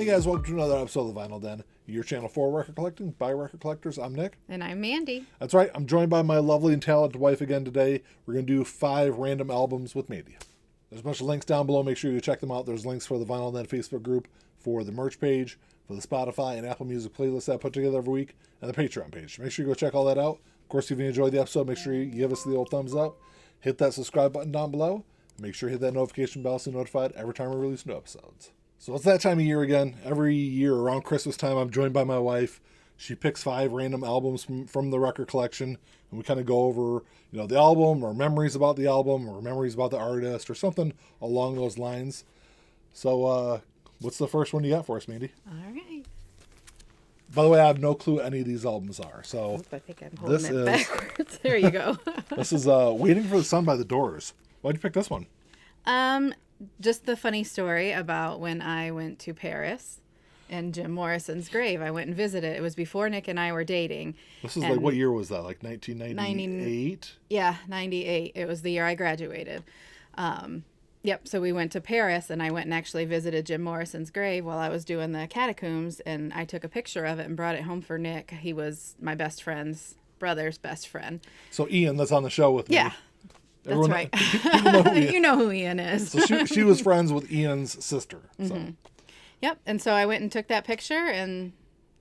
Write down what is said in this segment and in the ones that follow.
Hey guys, welcome to another episode of the Vinyl Den, your channel for record collecting by record collectors. I'm Nick. And I'm Mandy. That's right, I'm joined by my lovely and talented wife again today. We're going to do 5 random albums with Mandy. There's a bunch of links down below, make sure you check them out. There's links for the Vinyl Den Facebook group, for the merch page, for the Spotify and Apple Music playlist that I put together every week, and the Patreon page. Make sure you go check all that out. Of course, if you enjoyed the episode, make sure you give us the old thumbs up, hit that subscribe button down below, and make sure you hit that notification bell so you're notified every time we release new episodes. So it's that time of year again. Every year around Christmas time, I'm joined by my wife. She picks 5 random albums from the record collection, and we kind of go over, the album or memories about the album or memories about the artist or something along those lines. So what's the first one you got for us, Mandy? All right. By the way, I have no clue any of these albums are. So I think I'm holding it backwards. There you go. This is Waiting for the Sun by The Doors. Why'd you pick this one? Just the funny story about when I went to Paris and Jim Morrison's grave. I went and visited. It was before Nick and I were dating. This is like, what year was that? Like 1998? Yeah, 98. It was the year I graduated. Yep, so we went to Paris, and I went and actually visited Jim Morrison's grave while I was doing the catacombs, and I took a picture of it and brought it home for Nick. He was my best friend's brother's best friend. So Ian, that's on the show with me. Yeah. Everyone, that's right. People know who You know who Ian is. So she was friends with Ian's sister. So. Mm-hmm. Yep. And so I went and took that picture and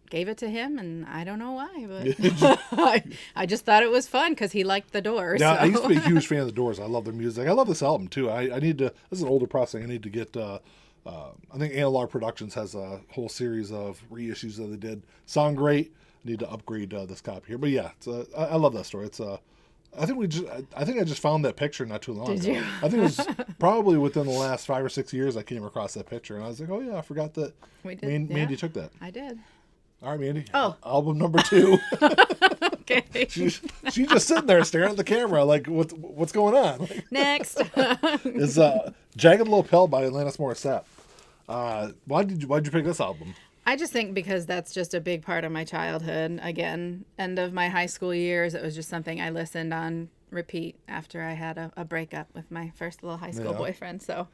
gave it to him, and I don't know why, but I just thought it was fun because he liked the Doors. Yeah, so. I used to be a huge fan of the Doors. I love their music. I love this album too. I need to. This is an older processing. I need to get. I think Analog Productions has a whole series of reissues that they did. Sound great. I need to upgrade this copy here. But yeah, I love that story. It's I think I just found that picture not too long ago. Did you? I think it was probably within the last 5 or 6 years I came across that picture, and I was like, oh yeah, I forgot that Mandy took that. I did. All right, Mandy. Oh. Album number 2. Okay. She's just sitting there staring at the camera like, what's going on? Like, Next. is Jagged Little Pill by Alanis Morissette. Why'd you pick this album? I just think because that's just a big part of my childhood. Again, end of my high school years, it was just something I listened on repeat after I had a breakup with my first little high school boyfriend. So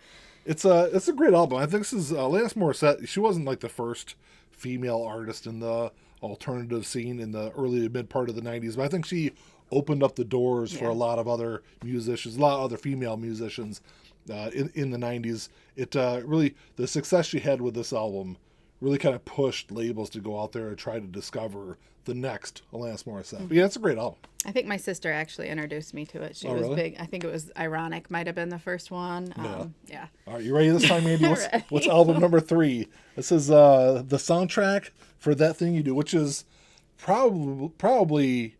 it's a great album. I think this is Alanis Morissette. She wasn't like the first female artist in the alternative scene in the early to mid part of the 90s, but I think she opened up the doors for a lot of other musicians, a lot of other female musicians in the 90s. It really, the success she had with this album really kind of pushed labels to go out there and try to discover the next Alanis Morissette. But yeah, it's a great album. I think my sister actually introduced me to it. She was really? big. I think it was Ironic might have been the first one. Yeah. All right, you ready this time, Mandy? What's album number 3? This is the soundtrack for That Thing You Do, which is probably,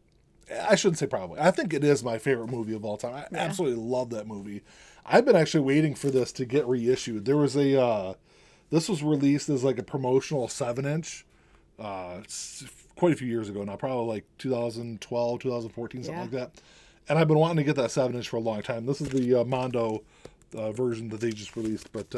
I shouldn't say probably, I think it is my favorite movie of all time. I absolutely love that movie. I've been actually waiting for this to get reissued. There was this was released as like a promotional 7-inch quite a few years ago now, probably like 2012, 2014, something like that. And I've been wanting to get that 7-inch for a long time. This is the Mondo version that they just released. But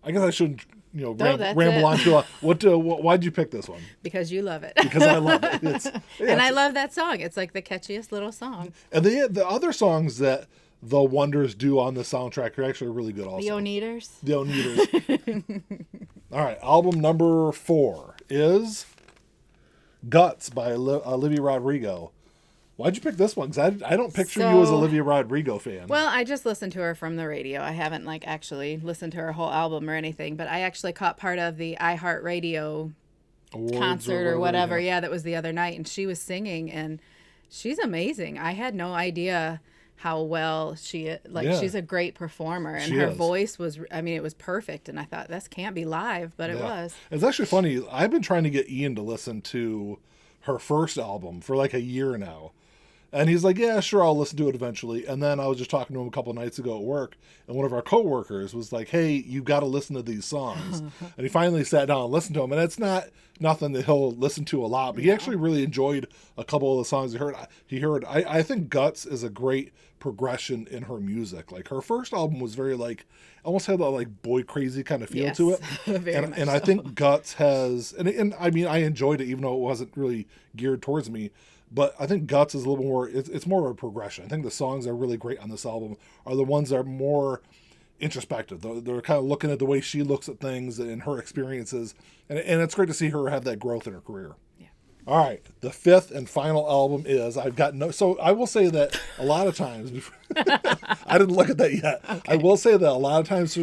I guess I shouldn't ramble on too long. Why'd you pick this one? Because you love it. Because I love it. And I love that song. It's like the catchiest little song. And the other songs that the Wonders do on the soundtrack are actually really good also. The Oneaters. The Oneaters. All right, album number 4 is Guts by Olivia Rodrigo. Why'd you pick this one? Because I don't picture you as an Olivia Rodrigo fan. Well, I just listened to her from the radio. I haven't actually listened to her whole album or anything, but I actually caught part of the iHeartRadio concert or whatever. Yeah, that was the other night, and she was singing, and she's amazing. I had no idea how well she's a great performer, and her voice was, it was perfect, and I thought, this can't be live, but it was. It's actually funny. I've been trying to get Ian to listen to her first album for like a year now. And he's like, yeah, sure, I'll listen to it eventually. And then I was just talking to him a couple of nights ago at work, and one of our coworkers was like, hey, you got to listen to these songs. And he finally sat down and listened to them. And it's not nothing that he'll listen to a lot, but he actually really enjoyed a couple of the songs he heard. I think Guts is a great progression in her music. Like, her first album was very almost had that like boy crazy kind of feel to it. And I think Guts has, and I mean, I enjoyed it even though it wasn't really geared towards me. But I think Guts is a little more, it's more of a progression. I think the songs that are really great on this album are the ones that are more introspective. They're kind of looking at the way she looks at things and her experiences, and it's great to see her have that growth in her career. All right, the fifth and final album is So I will say that a lot of times, I didn't look at that yet. Okay. I will say that a lot of times,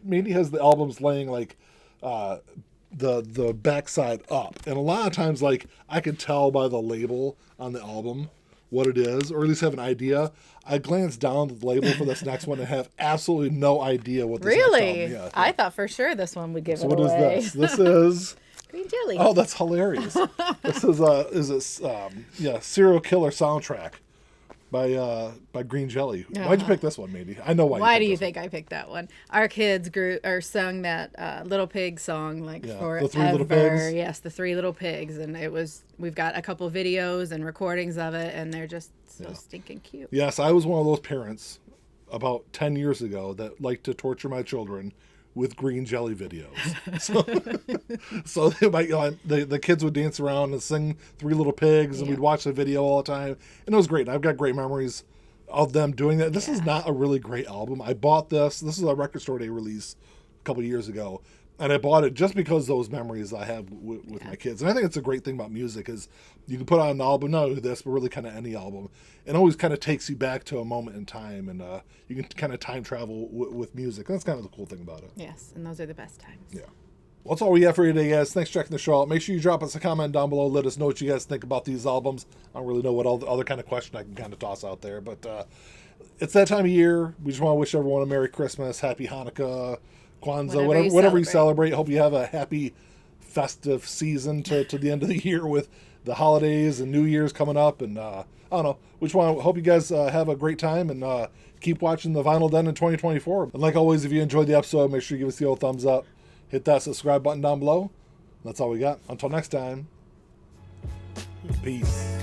Mandy has the albums laying like the backside up, and a lot of times, like I can tell by the label on the album what it is, or at least have an idea. I glanced down at the label for this next one and have absolutely no idea what this next album is. Yeah. I thought for sure this one would give it away. So what is this? This is Green Jelly. Oh, that's hilarious. This is Serial Killer soundtrack by Green Jelly. Why'd you pick this one, Mandy? I know why. Why do you think I picked that one? Our kids sung that Little Pig song forever. The Three Little Pigs. Yes, the Three Little Pigs, and we've got a couple videos and recordings of it, and they're just so stinking cute. Yes, I was one of those parents about 10 years ago that liked to torture my children with Green Jelly videos. So the kids would dance around and sing Three Little Pigs, and we'd watch the video all the time. And it was great. And I've got great memories of them doing that. This is not a really great album. I bought this. This is a Record Store Day release a couple of years ago. And I bought it just because those memories I have with my kids. And I think it's a great thing about music is you can put on an album, not only this, but really kind of any album. It always kind of takes you back to a moment in time, and you can kind of time travel with music. That's kind of the cool thing about it. Yes, and those are the best times. Yeah. Well, that's all we have for you today, guys. Thanks for checking the show out. Make sure you drop us a comment down below. Let us know what you guys think about these albums. I don't really know what other kind of question I can kind of toss out there, but it's that time of year. We just want to wish everyone a Merry Christmas, Happy Hanukkah, Kwanzaa, whatever you celebrate. Hope you have a happy festive season to the end of the year with the holidays and New Year's coming up. And I don't know. Hope you guys have a great time and keep watching the Vinyl Den in 2024. And like always, if you enjoyed the episode, make sure you give us the old thumbs up. Hit that subscribe button down below. That's all we got. Until next time, peace.